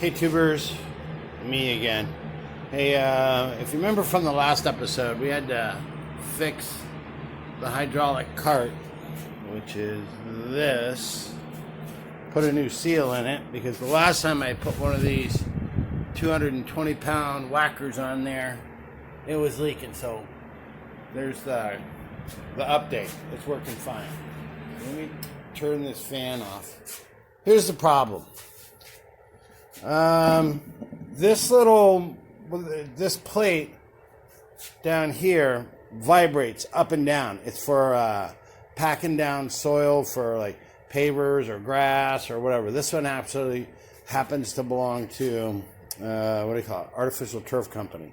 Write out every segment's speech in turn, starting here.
Hey tubers, me again. Hey, if you remember from the last episode, we had to fix the hydraulic cart, which is this, put a new seal in it, because the last time I put one of these 220-pound Wackers on there, it was leaking, so there's the update. It's working fine. Let me turn this fan off. Here's the problem. This plate down here vibrates up and down. It's for packing down soil for like pavers or grass or whatever. This one absolutely happens to belong to artificial turf company.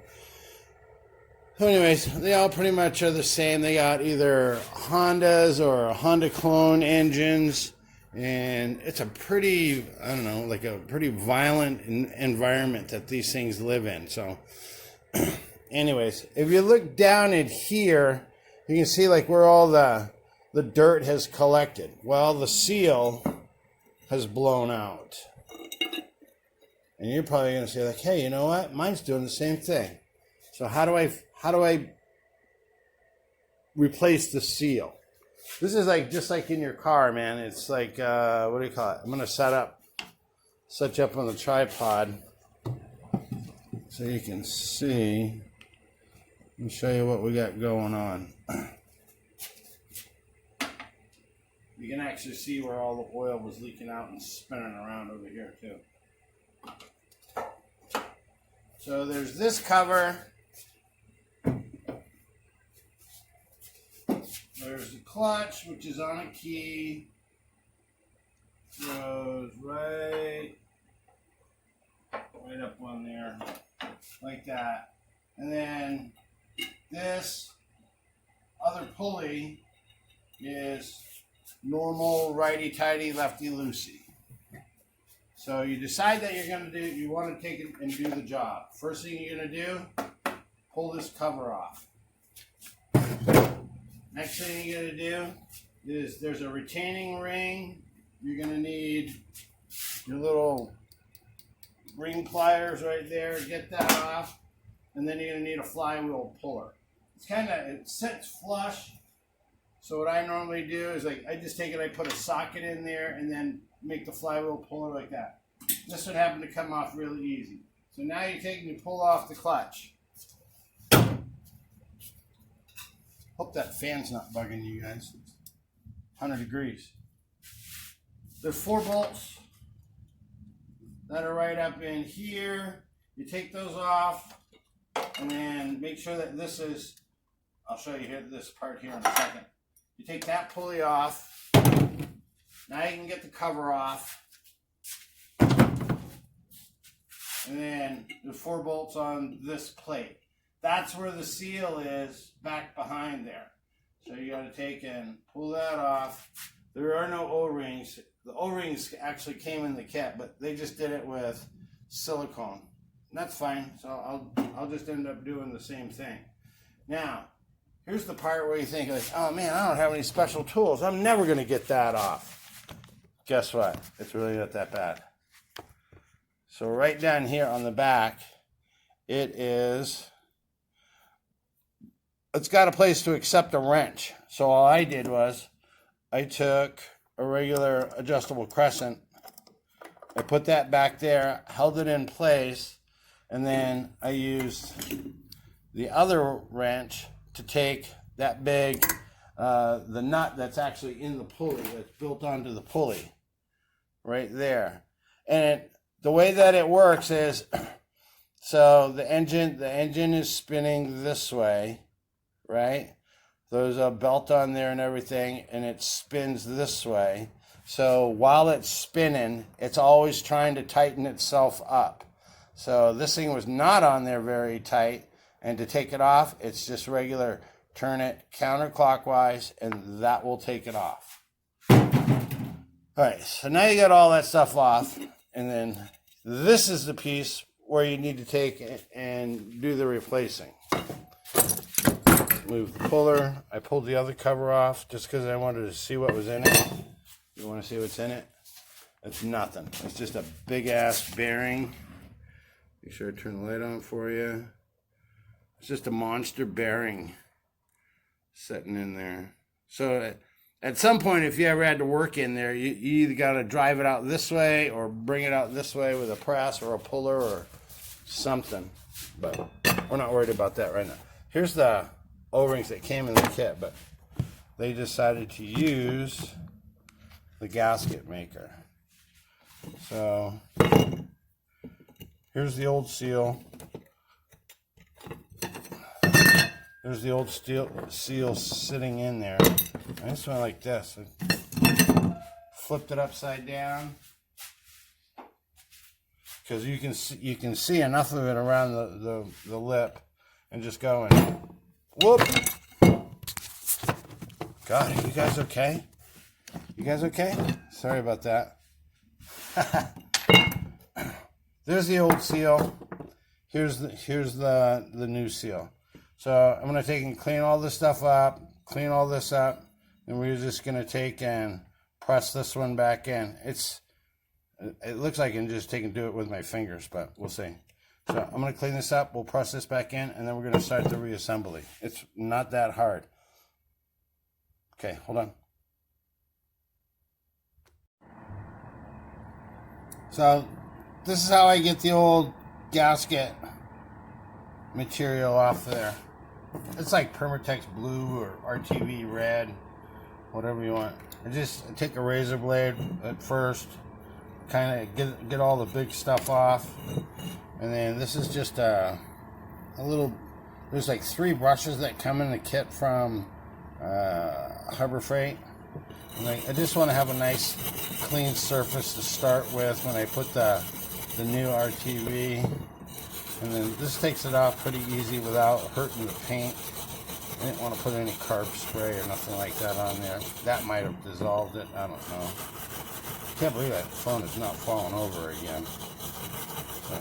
So anyways, they all pretty much are the same. They got either Hondas or Honda clone engines. And it's a pretty, a pretty violent environment that these things live in. So anyways, if you look down at here, you can see like where all the dirt has collected. Well, the seal has blown out. And you're probably going to say like, hey, you know what? Mine's doing the same thing. So how do I replace the seal? This is like just like in your car, man. It's like what do you call it? I'm gonna set you up on the tripod so you can see and show you what we got going on. You can actually see where all the oil was leaking out and spinning around over here too. So there's this cover. There's the clutch, which is on a key. Goes right up on there, like that. And then this other pulley is normal righty-tighty, lefty-loosey. So you decide that you want to take it and do the job. First thing you're going to do, pull this cover off. Next thing you're going to do is there's a retaining ring. You're going to need your little ring pliers right there. Get that off. And then you're going to need a flywheel puller. It sits flush. So what I normally do is I just take it, I put a socket in there and then make the flywheel puller like that. This would happen to come off really easy. So now you're taking to pull off the clutch. Hope that fan's not bugging you guys. 100 degrees. There's 4 bolts that are right up in here. You take those off and then make sure that this is, I'll show you this part here in a second. You take that pulley off. Now you can get the cover off. And then there's 4 bolts on this plate. That's where the seal is, back behind there. So you got to take and pull that off. There are no O-rings. The O-rings actually came in the kit, but they just did it with silicone. And that's fine. So I'll just end up doing the same thing. Now, here's the part where you think, like, oh man, I don't have any special tools. I'm never going to get that off. Guess what? It's really not that bad. So right down here on the back, it's got a place to accept a wrench. So all I did was I took a regular adjustable crescent, I put that back there, held it in place, and then I used the other wrench to take that big, the nut that's actually in the pulley, that's built onto the pulley, right there. And the way that it works is, so the engine is spinning this way, right? There's a belt on there and everything, and it spins this way. So while it's spinning, it's always trying to tighten itself up. So this thing was not on there very tight, and to take it off, it's just regular, turn it counterclockwise, and that will take it off. All right, so now you got all that stuff off, and then this is the piece where you need to take and do the replacing. Move the puller. I pulled the other cover off just because I wanted to see what was in it. You want to see what's in it? It's nothing. It's just a big ass bearing. Make sure I turn the light on for you. It's just a monster bearing sitting in there. So at some point, if you ever had to work in there, you either got to drive it out this way or bring it out this way with a press or a puller or something. But we're not worried about that right now. Here's the O-rings that came in the kit, but they decided to use the gasket maker. So here's the old seal. There's the old seal sitting in there. I just went like this. I flipped it upside down because you can see enough of it around the lip, and just going whoop. God, you guys okay? You guys okay? Sorry about that. There's the old seal. Here's the new seal. So I'm going to take and clean all this stuff up, clean all this up, and we're just going to take and press this one back in. It looks like I can just take and do it with my fingers, but we'll see. So I'm going to clean this up, we'll press this back in, and then we're going to start the reassembly. It's not that hard. Okay, hold on. So this is how I get the old gasket material off there. It's like Permatex blue or RTV red, whatever you want. I take a razor blade at first, kind of get all the big stuff off, and then this is just a little. There's like 3 brushes that come in the kit from Harbor Freight. And I just want to have a nice clean surface to start with when I put the new RTV. And then this takes it off pretty easy without hurting the paint. I didn't want to put any carb spray or nothing like that on there. That might have dissolved it. I don't know. Can't believe that phone is not falling over again. So,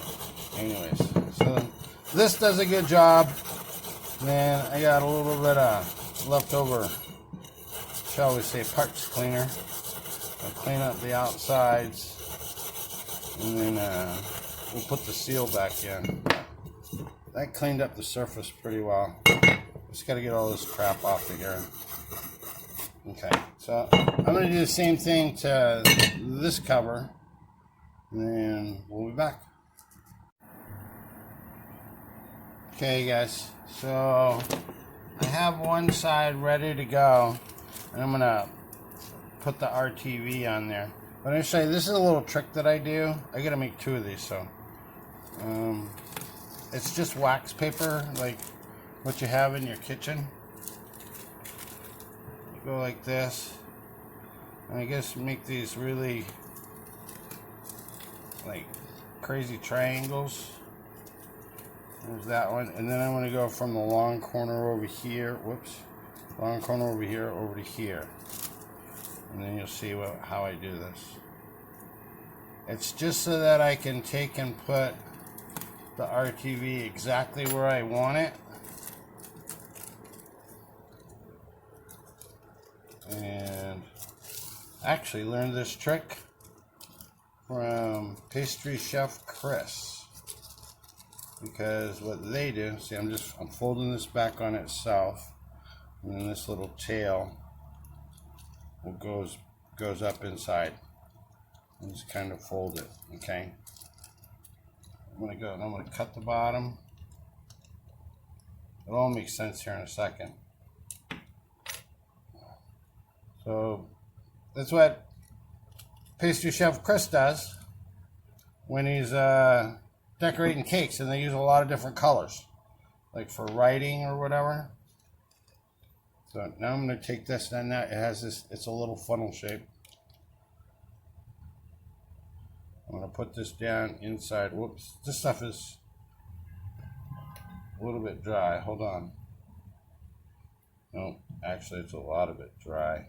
anyways, so this does a good job. Then I got a little bit of leftover, shall we say, parts cleaner. I'll clean up the outsides, and then we'll put the seal back in. That cleaned up the surface pretty well. Just got to get all this crap off of here. Okay, so I'm going to do the same thing to this cover, and then we'll be back. Okay, guys, so I have one side ready to go, and I'm going to put the RTV on there. But I'm going to show you, this is a little trick that I do. I got to make 2 of these, so it's just wax paper, like what you have in your kitchen. You go like this, and I guess make these really like crazy triangles. There's that one, and then I'm going to go from the long corner over here, long corner over here over to here, and then you'll see how I do this. It's just so that I can take and put the RTV exactly where I want it. And I actually learned this trick from pastry chef Chris, because what they do, see, I'm folding this back on itself, and then this little tail goes up inside. And just kind of fold it, okay? I'm going to cut the bottom. It all makes sense here in a second. So that's what pastry chef Chris does when he's decorating cakes, and they use a lot of different colors, like for writing or whatever. So now I'm going to take this, and now it has this, it's a little funnel shape. I'm going to put this down inside. Whoops, this stuff is a little bit dry. Hold on. No, actually it's a lot of it dry.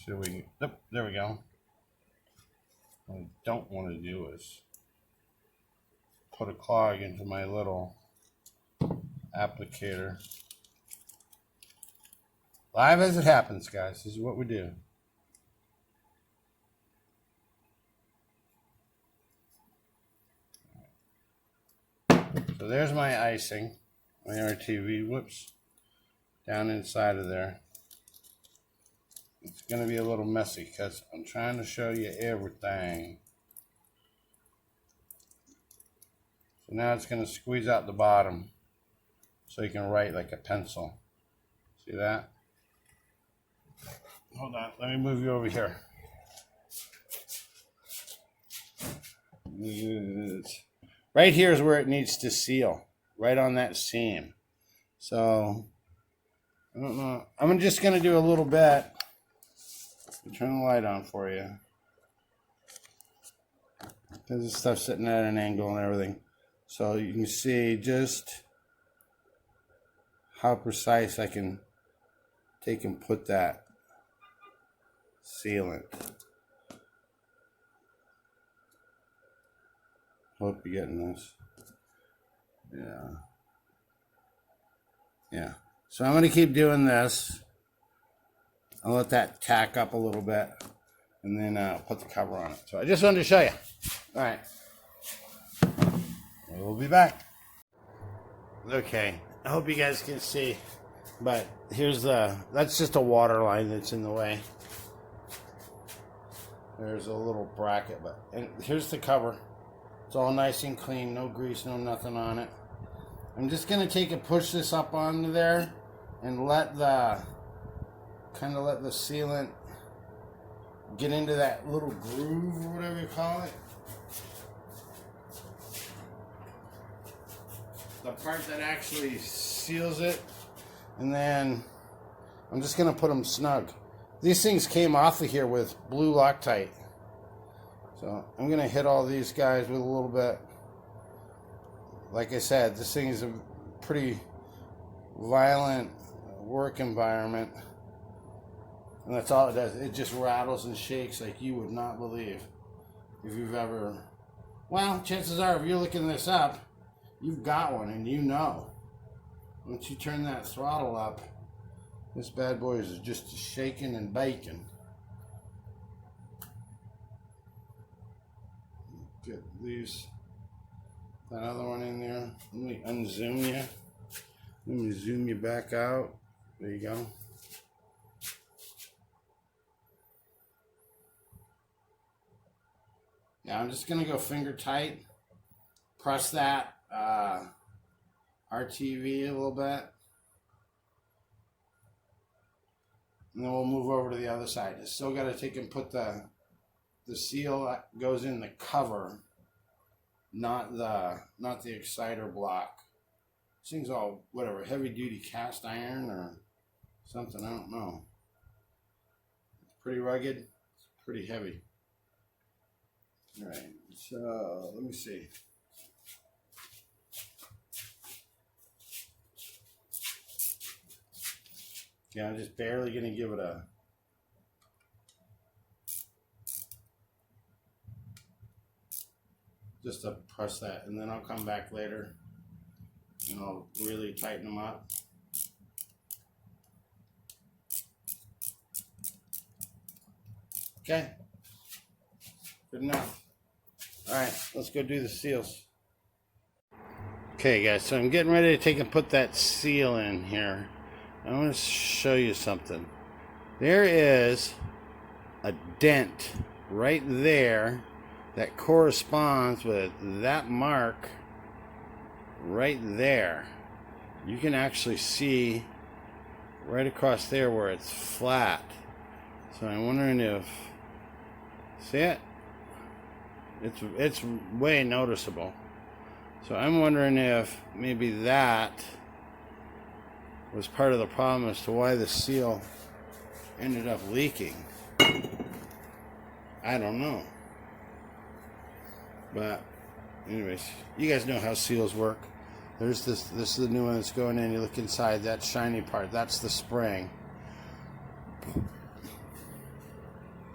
So there we go. What I don't want to do is put a clog into my little applicator. Live as it happens, guys. This is what we do. So there's my icing, my RTV, whoops, down inside of there. It's going to be a little messy because I'm trying to show you everything. So now it's going to squeeze out the bottom so you can write like a pencil. See that? Hold on, let me move you over here. Right here is where it needs to seal, right on that seam. So, I don't know. I'm just going to do a little bit. I'll turn the light on for you. Because this stuff's sitting at an angle and everything. So you can see just how precise I can take and put that sealant. Hope you're getting this. Yeah. So I'm going to keep doing this. I'll let that tack up a little bit. And then put the cover on it. So I just wanted to show you. All right. We'll be back. Okay. I hope you guys can see. But here's that's just a water line that's in the way. There's a little bracket. And here's the cover. It's all nice and clean, no grease, no nothing on it. I'm just going to take and push this up onto there and let the sealant get into that little groove or whatever you call it. The part that actually seals it. And then I'm just going to put them snug. These things came off of here with blue Loctite. So I'm going to hit all these guys with a little bit. Like I said, this thing is a pretty violent work environment. And that's all it does. It just rattles and shakes like you would not believe. If you've ever... Well, chances are if you're looking this up, you've got one and you know. Once you turn that throttle up, this bad boy is just shaking and baking. Get that other one in there. Let me unzoom you. Let me zoom you back out. There you go. Yeah, I'm just going to go finger tight. Press that RTV a little bit. And then we'll move over to the other side. You still got to take and put the seal that goes in the cover, not the exciter block. This thing's all whatever, heavy duty cast iron or something, I don't know. It's pretty rugged, it's pretty heavy. All right, so let me see. Yeah, I'm just barely gonna give it a just to press that, and then I'll come back later and I'll really tighten them up. Okay, good enough. All right, let's go do the seals. Okay guys, so I'm getting ready to take and put that seal in here. I want to show you something. There is a dent right there that corresponds with that mark right there. You can actually see right across there where it's flat. So I'm wondering if, see it? It's way noticeable. So I'm wondering if maybe that was part of the problem as to why the seal ended up leaking. I don't know. But anyways, you guys know how seals work. There's this is the new one that's going in. You look inside, that shiny part, that's the spring.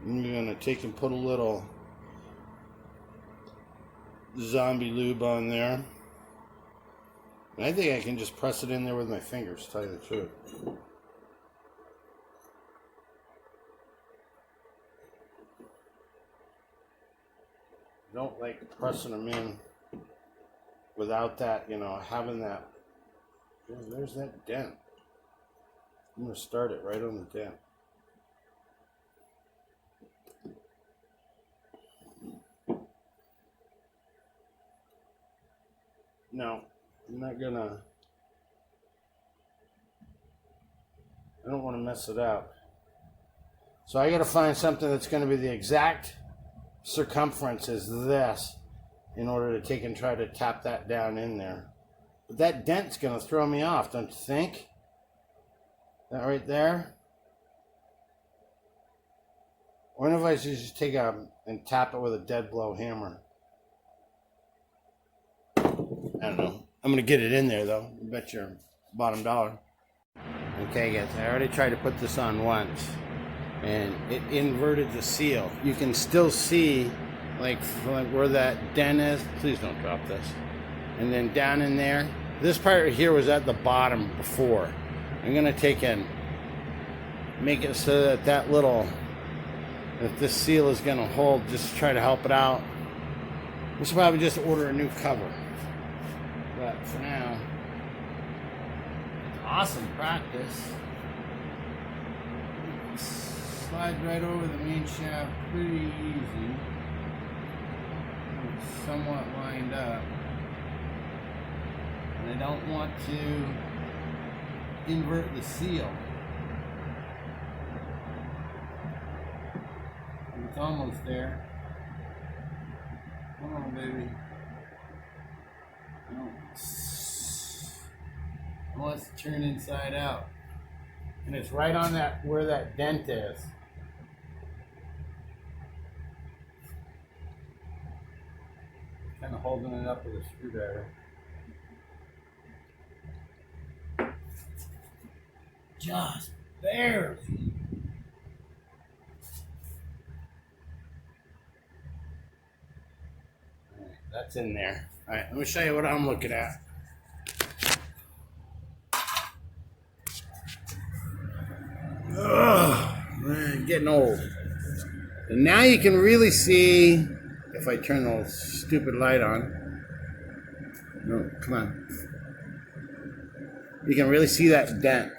And you're gonna take and put a little zombie lube on there. And I think I can just press it in there with my fingers, to tell you the truth. Don't like pressing them in without that, you know, having that. Oh, there's that dent. I'm going to start it right on the dent. No, I'm not gonna. I don't want to mess it up. So I got to find something that's going to be the exact circumference as this in order to take and try to tap that down in there. But that dent's going to throw me off, don't you think? That right there? Or if I should just take and tap it with a dead blow hammer. I don't know. I'm going to get it in there though. I bet your bottom dollar. Okay guys, I already tried to put this on once and it inverted the seal. You can still see like where that dent is. Please don't drop this. And then down in there, this part right here was at the bottom before. I'm going to take and make it so that that little, if this seal is going to hold, just try to help it out. We should probably just order a new cover. But for now, awesome practice. Slide right over the main shaft pretty easy. It's somewhat lined up. And I don't want to invert the seal. It's almost there. Come on, baby. I want it to turn inside out. And it's right on that where that dent is. Kind of holding it up with a screwdriver. Just barely. All right, that's in there. All right, let me show you what I'm looking at. Ugh, man, getting old. And now you can really see, if I turn the stupid light on. No, come on. You can really see that dent.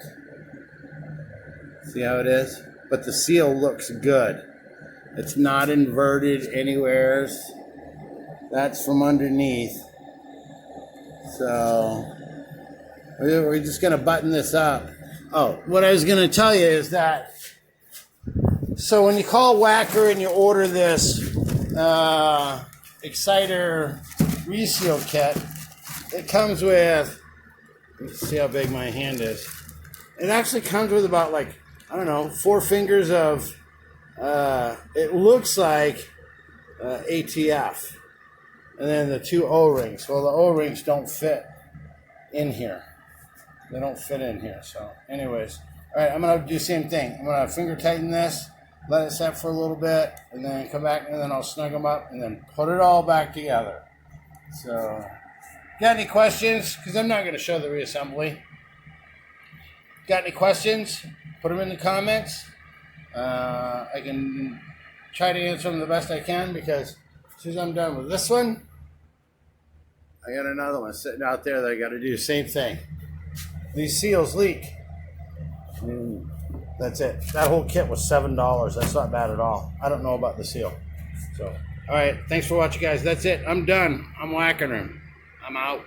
See how it is? But the seal looks good. It's not inverted anywhere. That's from underneath. So we're just gonna button this up. Oh, what I was gonna tell you is that, so when you call Wacker and you order this exciter reseal kit, it comes with, let's see how big my hand is. It actually comes with about like, I don't know, 4 fingers of, it looks like ATF. And then the 2 O-rings. Well, the O-rings don't fit in here. They don't fit in here. So anyways, all right, I'm going to do the same thing. I'm going to finger tighten this, let it set for a little bit, and then come back, and then I'll snug them up, and then put it all back together. So, got any questions? Because I'm not going to show the reassembly. Got any questions? Put them in the comments. I can try to answer them the best I can, because as soon as I'm done with this one, I got another one sitting out there that I got to do the same thing. These seals leak. That's it. That whole kit was $7. That's not bad at all. I don't know about the seal. So, all right. Thanks for watching, guys. That's it. I'm done. I'm whacking them. I'm out.